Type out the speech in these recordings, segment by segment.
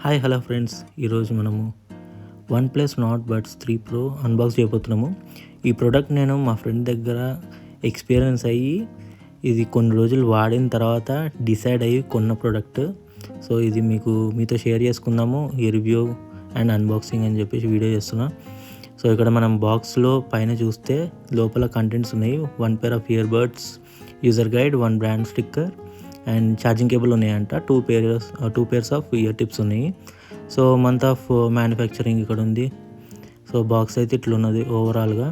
Hi hello friends, ఈరోజు మనము OnePlus not buds 3 pro unbox చేయబోతున్నాము. ఈ ప్రోడక్ట్ నేను మా ఫ్రెండ్ దగ్గర ఎక్స్పీరియన్స్ అయ్యి ఇది కొన్ని రోజులు వాడిన తర్వాత డిసైడ్ అయ్యి కొన్న ప్రోడక్ట్. సో ఇది మీతో షేర్ చేసుకుందాము, ఈ రివ్యూ అండ్ అన్బాక్సింగ్ అని చెప్పేసి వీడియో చేస్తున్నా. సో ఇక్కడ మనం బాక్స్లో పైన చూస్తే లోపల కంటెంట్స్ ఉన్నాయి. 1 pair of ear buds, user guide, 1 brand sticker and charging cable ఉన్నాయంట. 2 pairs ఆఫ్ ఇయర్ టిప్స్ ఉన్నాయి. సో మంత్ ఆఫ్ మ్యానుఫ్యాక్చరింగ్ ఇక్కడ ఉంది. సో బాక్స్ అయితే ఇట్లా ఉన్నది ఓవరాల్గా.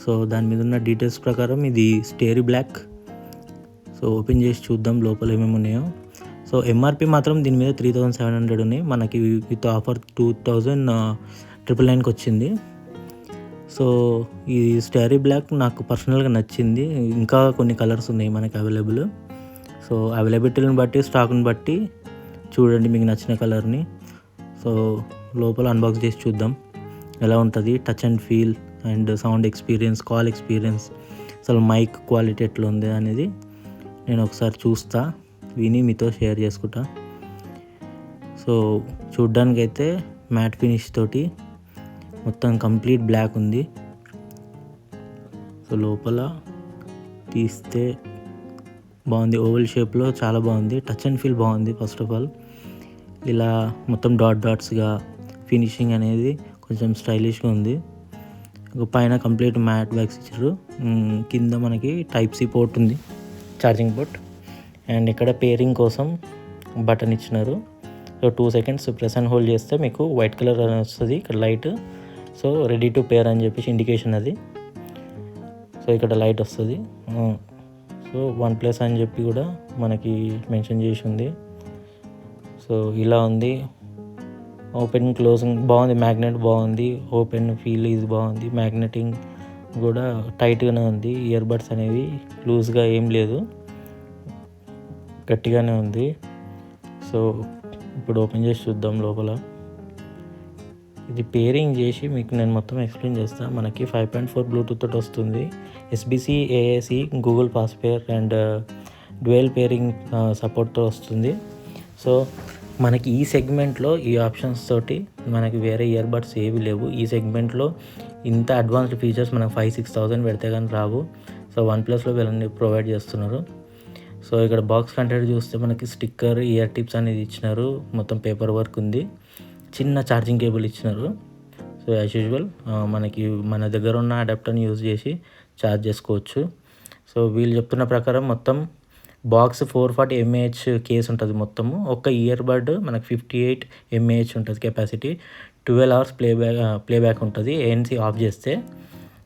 సో దాని మీద ఉన్న డీటెయిల్స్ ప్రకారం ఇది స్టేరీ బ్లాక్. సో ఓపెన్ చేసి చూద్దాం లోపల ఏమేమి ఉన్నాయో. సో ఎంఆర్పి మాత్రం దీని మీద 3700 ఉన్నాయి. మనకి విత్ ఆఫర్ 2999కి వచ్చింది. సో ఈ స్టేరీ బ్లాక్ నాకు పర్సనల్గా నచ్చింది. ఇంకా కొన్ని కలర్స్ ఉన్నాయి మనకి అవైలబుల్. సో అవైలబిలిటీని బట్టి, స్టాక్ని బట్టి చూడండి మీకు నచ్చిన కలర్ని. సో లోపల అన్బాక్స్ చేసి చూద్దాం ఎలా ఉంటుంది. Touch and feel and sound experience, call experience, అసలు మైక్ క్వాలిటీ ఎట్లా ఉంది అనేది నేను ఒకసారి చూస్తా, విని మీతో షేర్ చేసుకుంటా. సో చూడ్డానికైతే మ్యాట్ ఫినిష్ తోటి మొత్తం కంప్లీట్ బ్లాక్ ఉంది. సో లోపల తీస్తే బాగుంది, ఓవల్ షేప్లో చాలా బాగుంది. టచ్ అండ్ ఫీల్ బాగుంది. ఫస్ట్ ఆఫ్ ఆల్ ఇలా మొత్తం డాట్స్గా ఫినిషింగ్ అనేది కొంచెం స్టైలిష్గా ఉంది. పైన కంప్లీట్ మ్యాట్ బ్యాగ్స్ ఇచ్చారు. కింద మనకి టైప్ సి పోర్ట్ ఉంది, ఛార్జింగ్ పోర్ట్. అండ్ ఇక్కడ పేరింగ్ కోసం బటన్ ఇచ్చినారు. So 2 seconds press and hold చేస్తే మీకు వైట్ కలర్ అని వస్తుంది ఇక్కడ లైట్. సో రెడీ టు పేర్ అని చెప్పేసి ఇండికేషన్ అది. సో ఇక్కడ లైట్ వస్తుంది. సో వన్ప్లస్ అని చెప్పి కూడా మనకి మెన్షన్ చేసి ఉంది. సో ఇలా ఉంది. ఓపెన్ క్లోజింగ్ బాగుంది, మ్యాగ్నెట్ బాగుంది, ఓపెన్ ఫీల్ ఇది బాగుంది, మ్యాగ్నెటింగ్ కూడా టైట్గానే ఉంది. ఇయర్ బడ్స్ అనేవి లూజ్గా ఏం లేదు, గట్టిగానే ఉంది. సో ఇప్పుడు ఓపెన్ చేసి చూద్దాం లోపల. ఇది పేరింగ్ చేసి మీకు నేను మొత్తం ఎక్స్ప్లెయిన్ చేస్తాను. మనకి 5.4 బ్లూటూత్ తోటి వస్తుంది. SBC, AAC, Google pass pair and dual pairing సపోర్ట్తో వస్తుంది. సో మనకి ఈ సెగ్మెంట్లో ఈ ఆప్షన్స్ తోటి మనకి వేరే ఇయర్ బడ్స్ ఏవి లేవు. ఈ సెగ్మెంట్లో ఇంత అడ్వాన్స్డ్ ఫీచర్స్ మనకు 5,000-6,000 పెడితే కానీ రావు. సో వన్ప్లస్లో వీళ్ళని ప్రొవైడ్ చేస్తున్నారు. సో ఇక్కడ బాక్స్ కంటెంట్ చూస్తే మనకి స్టిక్కర్, ఇయర్ టిప్స్ అనేది ఇచ్చినారు. మొత్తం పేపర్ వర్క్ ఉంది. చిన్న ఛార్జింగ్ కేబుల్ ఇచ్చినారు. సో యాజ్ యూజువల్ మనకి మన దగ్గర ఉన్న అడాప్టర్ని యూజ్ చేసి ఛార్జ్ చేసుకోవచ్చు. సో వీళ్ళు చెప్తున్న ప్రకారం మొత్తం బాక్స్ 440 mAh కేస్ ఉంటుంది. మొత్తము ఒక ఇయర్ బడ్ మనకి 58 mAh ఉంటుంది కెపాసిటీ. 12 hours ప్లేబ్యాక్ ఉంటుంది ANC ఆఫ్ చేస్తే.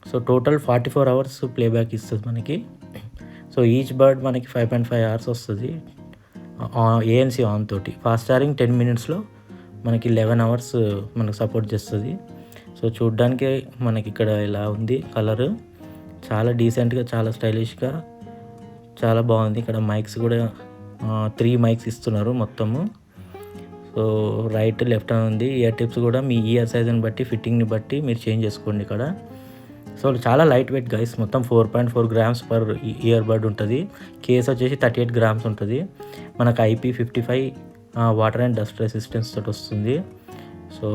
సో టోటల్ 44 hours ప్లేబ్యాక్ ఇస్తుంది మనకి. సో ఈచ్ బర్డ్ మనకి 5.5 hours వస్తుంది ANC ఆన్ తోటి. ఫాస్ట్ ఛార్జింగ్ 10 minutesలో మనకి 11 hours మనకు సపోర్ట్ చేస్తుంది. సో చూడ్డానికి మనకి ఇక్కడ ఇలా ఉంది కలర్. చాలా డీసెంట్గా, చాలా స్టైలిష్గా, చాలా బాగుంది. ఇక్కడ మైక్స్ కూడా 3 mics ఇస్తున్నారు మొత్తము. సో రైట్, లెఫ్ట్ అని ఉంది. ఇయర్ టిప్స్ కూడా మీ ఇయర్ సైజ్ని బట్టి, ఫిట్టింగ్ని బట్టి మీరు చేంజ్ చేసుకోండి ఇక్కడ. సో చాలా లైట్ వెయిట్ గైస్. మొత్తం 4.4 grams పర్ ఇయర్ బడ్ ఉంటుంది. కేస్ వచ్చేసి 38 grams ఉంటుంది. మనకు IP55 water and dust resistance తోటి వస్తుంది. సో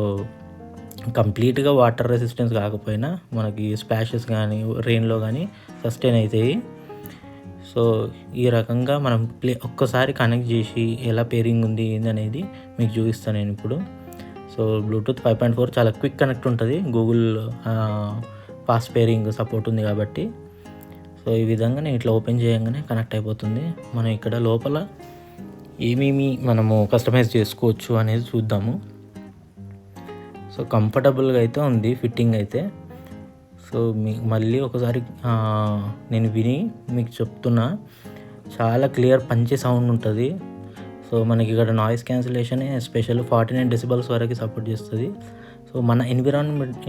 కంప్లీట్గా వాటర్ రెసిస్టెన్స్ కాకపోయినా మనకి స్ప్లాషెస్ కానీ రెయిన్లో కానీ సస్టైన్ అవుతాయి. సో ఈ రకంగా మనం ఒక్కసారి కనెక్ట్ చేసి ఎలా పేరింగ్ ఉంది ఏందనేది మీకు చూపిస్తాను నేను ఇప్పుడు. సో బ్లూటూత్ 5.4 చాలా క్విక్ కనెక్ట్ ఉంటుంది. గూగుల్ ఫాస్ట్ పేరింగ్ సపోర్ట్ ఉంది కాబట్టి. సో ఈ విధంగా నేను ఇట్లా ఓపెన్ చేయగానే కనెక్ట్ అయిపోతుంది. మనం ఇక్కడ లోపల ఏమేమి మనము కస్టమైజ్ చేసుకోవచ్చు అనేది చూద్దాము. సో కంఫర్టబుల్గా అయితే ఉంది ఫిట్టింగ్ అయితే. సో మళ్ళీ ఒకసారి నేను విని మీకు చెప్తున్నా. చాలా క్లియర్ పంచే సౌండ్ ఉంటుంది. సో మనకి ఇక్కడ నాయిస్ క్యాన్సిలేషన్ స్పెషల్ 49 decibels వరకు సపోర్ట్ చేస్తుంది. సో మన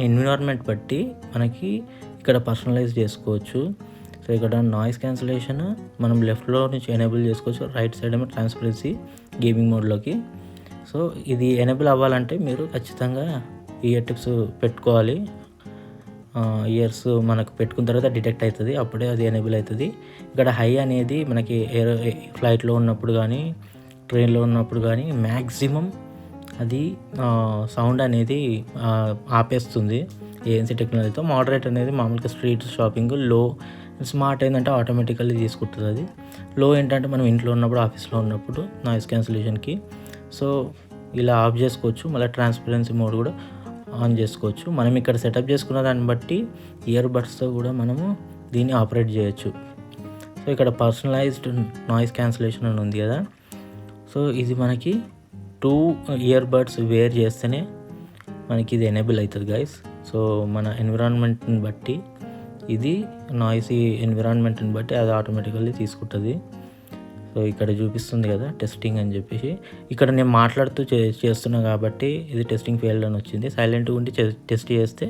ఎన్విరాన్మెంట్ బట్టి మనకి ఇక్కడ పర్సనలైజ్ చేసుకోవచ్చు. సో ఇక్కడ నాయిస్ క్యాన్సిలేషన్ మనం లెఫ్ట్లో నుంచి ఎనేబుల్ చేసుకోవచ్చు. రైట్ సైడ్ ఏమో ట్రాన్స్పరెన్సీ గేమింగ్ మోడ్లోకి. సో ఇది ఎనేబుల్ అవ్వాలంటే మీరు ఖచ్చితంగా ఇయర్ టిప్స్ పెట్టుకోవాలి. ఇయర్స్ మనకు పెట్టుకున్న తర్వాత డిటెక్ట్ అవుతుంది, అప్పుడే అది ఎనేబుల్ అవుతుంది. ఇక్కడ హై అనేది మనకి ఫ్లైట్లో ఉన్నప్పుడు కానీ, ట్రైన్లో ఉన్నప్పుడు కానీ మ్యాక్సిమం అది సౌండ్ అనేది ఆపేస్తుంది ఏఎన్సీ టెక్నాలజీతో. మోడరేట్ అనేది మామూలుగా స్ట్రీట్ షాపింగ్. లో స్మార్ట్ ఏంటంటే ఆటోమేటికల్లీ తీసుకుంటుంది అది. లో ఏంటంటే మనం ఇంట్లో ఉన్నప్పుడు, ఆఫీస్లో ఉన్నప్పుడు నాయిస్ క్యాన్సిలేషన్కి. సో ఇలా ఆఫ్ చేసుకోవచ్చు. మళ్ళీ ట్రాన్స్పరెన్సీ మోడ్ కూడా ఆన్ చేసుకోవచ్చు. మనం ఇక్కడ సెటప్ చేసుకున్న దాన్ని బట్టి ఇయర్ బడ్స్తో కూడా మనము దీన్ని ఆపరేట్ చేయొచ్చు. సో ఇక్కడ పర్సనలైజ్డ్ నాయిస్ క్యాన్సిలేషన్ అని ఉంది కదా. సో ఇది మనకి 2 ఇయర్ బడ్స్ వేర్ చేస్తేనే మనకి ఇది ఎనేబుల్ అవుతుంది గైస్. సో మన ఎన్విరాన్మెంట్ని బట్టి, ఇది నాయిసీ ఎన్విరాన్మెంట్ని బట్టి అది ఆటోమేటికల్లీ తీసుకుంటుంది. సో ఇక్కడ చూపిస్తుంది కదా టెస్టింగ్ అని చెప్పేసి. ఇక్కడ నేను మాట్లాడుతూ చేస్తున్నా కాబట్టి ఇది టెస్టింగ్ ఫెయిల్డ్ అని వచ్చింది. సైలెంట్గా ఉండి టెస్ట్ చేస్తే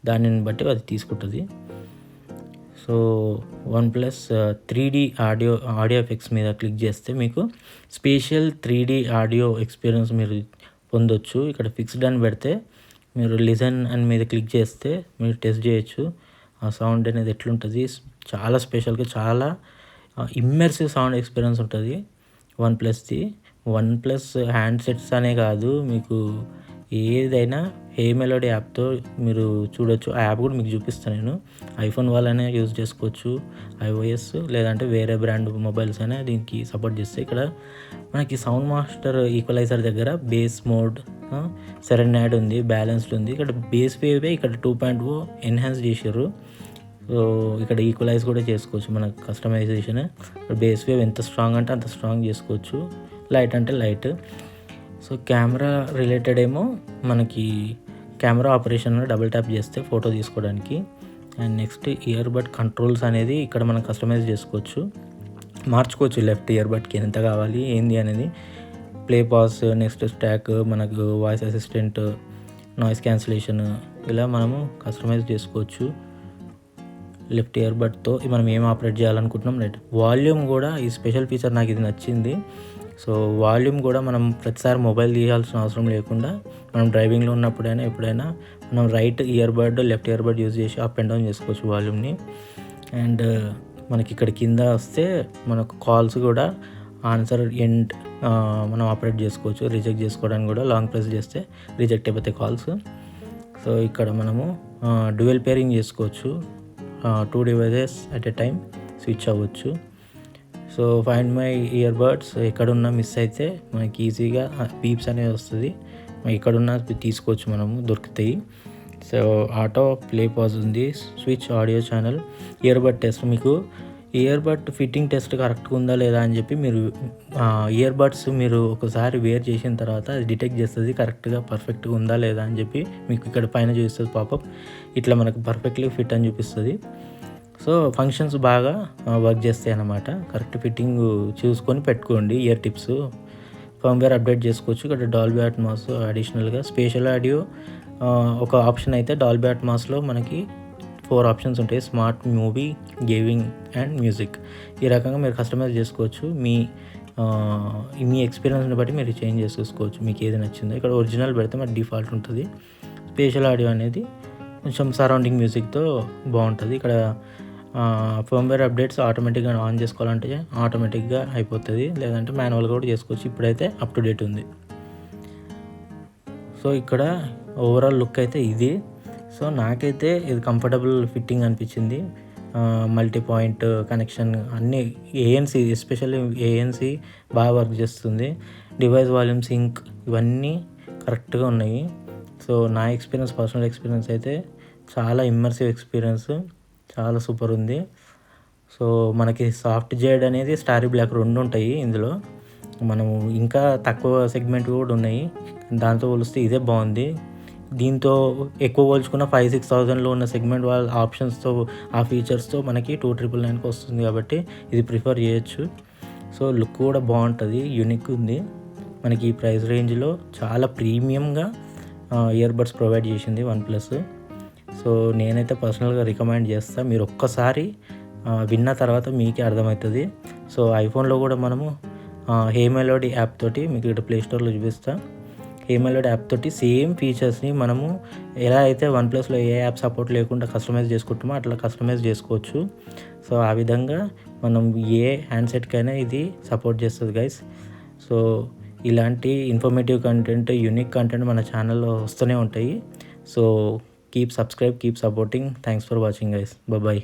దానిని బట్టి అది తీసుకుంటుంది. So OnePlus 3D audio effects మీద క్లిక్ చేస్తే మీకు స్పేషియల్ 3D ఆడియో ఎక్స్పీరియన్స్ మీరు పొందొచ్చు. ఇక్కడ ఫిక్స్డ్ అని పెడితే మీరు లిజన్ అని మీద క్లిక్ చేస్తే మీరు టెస్ట్ చేయొచ్చు ఆ సౌండ్ అనేది ఎట్లుంటుంది. చాలా స్పెషల్గా, చాలా ఇమ్మర్సివ్ సౌండ్ ఎక్స్పీరియన్స్ ఉంటుంది OnePlusది. OnePlus హ్యాండ్సెట్స్ అనే కాదు, మీకు ఏదైనా హే మెలోడీ యాప్తో మీరు చూడొచ్చు. ఆ యాప్ కూడా మీకు చూపిస్తాను నేను. ఐఫోన్ వాళ్ళనే యూజ్ చేసుకోవచ్చు, iOS లేదంటే వేరే బ్రాండ్ మొబైల్స్ అయినా దీనికి సపోర్ట్ చేస్తే. ఇక్కడ మనకి సౌండ్ మాస్టర్ ఈక్వలైజర్ దగ్గర బేస్ మోడ్, సెరెనాడ్ ఉంది, బ్యాలెన్స్డ్ ఉంది. ఇక్కడ బేస్ వేవే ఇక్కడ 2.0 ఎన్హాన్స్ చేసారు. సో ఇక్కడ ఈక్వలైజ్ కూడా చేసుకోవచ్చు మన కస్టమైజేషన్. బేస్ వేవ్ ఎంత స్ట్రాంగ్ అంటే అంత స్ట్రాంగ్ చేసుకోవచ్చు, లైట్ అంటే లైట్. సో కెమెరా రిలేటెడ్ ఏమో మనకి కెమెరా ఆపరేషన్ డబుల్ ట్యాప్ చేస్తే ఫోటో తీసుకోవడానికి. And next ear bud controls అనేది ఇక్కడ మనం కస్టమైజ్ చేసుకోవచ్చు, మార్చుకోవచ్చు. లెఫ్ట్ ఇయర్ బడ్కి ఎంత కావాలి ఏంది అనేది, ప్లే పాస్, నెక్స్ట్ స్టాక్, మనకు వాయిస్ అసిస్టెంట్, నాయిస్ క్యాన్సిలేషన్, ఇలా మనము కస్టమైజ్ చేసుకోవచ్చు లెఫ్ట్ ఇయర్ బడ్తో. మనం ఏం ఆపరేట్ చేయాలనుకుంటున్నాం. రైట్ వాల్యూమ్ కూడా ఈ స్పెషల్ ఫీచర్ నాకు ఇది నచ్చింది. సో వాల్యూమ్ కూడా మనం ప్రతిసారి మొబైల్ తీయాల్సిన అవసరం లేకుండా మనం డ్రైవింగ్లో ఉన్నప్పుడైనా ఎప్పుడైనా మనం right ear bud, left ear bud use చేసి అప్ అండ్ డౌన్ చేసుకోవచ్చు వాల్యూమ్ని. అండ్ మనకి ఇక్కడ కింద వస్తే మనకు కాల్స్ కూడా ఆన్సర్ ఎండ్ మనం ఆపరేట్ చేసుకోవచ్చు. రిజెక్ట్ చేసుకోవడానికి కూడా లాంగ్ ప్రెస్ చేస్తే రిజెక్ట్ అయిపోతాయి కాల్స్. సో ఇక్కడ మనము డ్యూయల్ పేరింగ్ చేసుకోవచ్చు, 2 devices at a time switch అవ్వచ్చు. So find my ear buds ఎక్కడున్నా మిస్ అయితే మనకి ఈజీగా పీప్స్ అనేది వస్తుంది, ఎక్కడున్నా తీసుకోవచ్చు, మనము దొరుకుతాయి. సో ఆటో ప్లే పాజ్ ఉంది, switch audio channel, ear bud test. మీకు ఇయర్ బడ్ ఫిట్టింగ్ టెస్ట్ కరెక్ట్గా ఉందా లేదా అని చెప్పి మీరు ఇయర్ బడ్స్ మీరు ఒకసారి వేర్ చేసిన తర్వాత అది డిటెక్ట్ చేస్తుంది కరెక్ట్గా పర్ఫెక్ట్గా ఉందా లేదా అని చెప్పి. మీకు ఇక్కడ పైన చూపిస్తుంది పాపప్, ఇట్లా మనకు పర్ఫెక్ట్లీ ఫిట్ అని చూపిస్తుంది. సో ఫంక్షన్స్ బాగా వర్క్ చేస్తాయి అన్నమాట. కరెక్ట్ ఫిట్టింగ్ చూసుకొని పెట్టుకోండి. ఇయర్ టిప్స్ ఫర్మ్వేర్ అప్డేట్ చేసుకోవచ్చు. ఇక్కడ డాల్బీ అట్మాస్ అడిషనల్గా స్పేషల్ ఆడియో ఒక ఆప్షన్ అయితే, డాల్బీ అట్మాస్లో మనకి 4 ఆప్షన్స్ ఉంటాయి: smart, movie, gaming and music. ఈ రకంగా మీరు కస్టమైజ్ చేసుకోవచ్చు. మీ ఎక్స్పీరియన్స్ని బట్టి మీరు చేంజ్ చేసుకోవచ్చు, మీకు ఏది నచ్చిందో. ఇక్కడ ఒరిజినల్ పెడితే మరి డిఫాల్ట్ ఉంటుంది. స్పేషల్ ఆడియో అనేది కొంచెం సరౌండింగ్ మ్యూజిక్తో బాగుంటుంది. ఇక్కడ ఫర్మ్వేర్ అప్డేట్స్ ఆటోమేటిక్గా ఆన్ చేసుకోవాలంటే ఆటోమేటిక్గా అయిపోతుంది, లేదంటే మాన్యువల్గా కూడా చేసుకోవచ్చు. ఇప్పుడైతే అప్ టు డేట్ ఉంది. సో ఇక్కడ ఓవరాల్ లుక్ అయితే ఇది. సో నాకైతే ఇది కంఫర్టబుల్ ఫిట్టింగ్ అనిపించింది. మల్టీ పాయింట్ కనెక్షన్ అన్నీ, ఏఎన్సీ ఎస్పెషల్లీ ఏఎన్సీ బాగా వర్క్ చేస్తుంది. డివైస్ వాల్యూమ్ సింక్ ఇవన్నీ కరెక్ట్గా ఉన్నాయి. సో నా ఎక్స్పీరియన్స్, పర్సనల్ ఎక్స్పీరియన్స్ అయితే చాలా ఇమ్మర్సివ్ ఎక్స్పీరియన్స్, చాలా సూపర్ ఉంది. సో మనకి సాఫ్ట్ జేడ్ అనేది, స్టారీ బ్లాక్ 2 ఉంటాయి ఇందులో. మనము ఇంకా తక్కువ సెగ్మెంట్ కూడా ఉన్నాయి, దాంతో పోలిస్తే ఇదే బాగుంది. దీంతో ఎక్కువ పోల్చుకున్న 5,000-6,000లో ఉన్న సెగ్మెంట్ వాళ్ళ ఆప్షన్స్తో, ఆ ఫీచర్స్తో మనకి 2,999కి వస్తుంది కాబట్టి ఇది ప్రిఫర్ చేయొచ్చు. సో లుక్ కూడా బాగుంటుంది, యూనిక్ ఉంది. మనకి ఈ ప్రైస్ రేంజ్లో చాలా ప్రీమియంగా ఇయర్ బడ్స్ ప్రొవైడ్ చేసింది OnePlus. సో నేనైతే పర్సనల్గా రికమెండ్ చేస్తాను. మీరు ఒక్కసారి విన్న తర్వాత మీకే అర్థమవుతుంది. సో ఐఫోన్లో కూడా మనము హే మెలోడీ యాప్ తోటి, మీకు ఇక్కడ ప్లేస్టోర్లో చూపిస్తాను, హే మెలోడీ యాప్ తోటి సేమ్ ఫీచర్స్ని మనము ఎలా అయితే OnePlusలో ఏ యాప్ సపోర్ట్ లేకుండా కస్టమైజ్ చేసుకుంటామో అట్లా కస్టమైజ్ చేసుకోవచ్చు. సో ఆ విధంగా మనం ఏ హ్యాండ్సెట్కైనా ఇది సపోర్ట్ చేస్తుంది గైస్. సో ఇలాంటి ఇన్ఫర్మేటివ్ కంటెంట్, యూనిక్ కంటెంట్ మన ఛానల్లో వస్తూనే ఉంటాయి. So keep subscribe, keep supporting. Thanks for watching guys. Bye.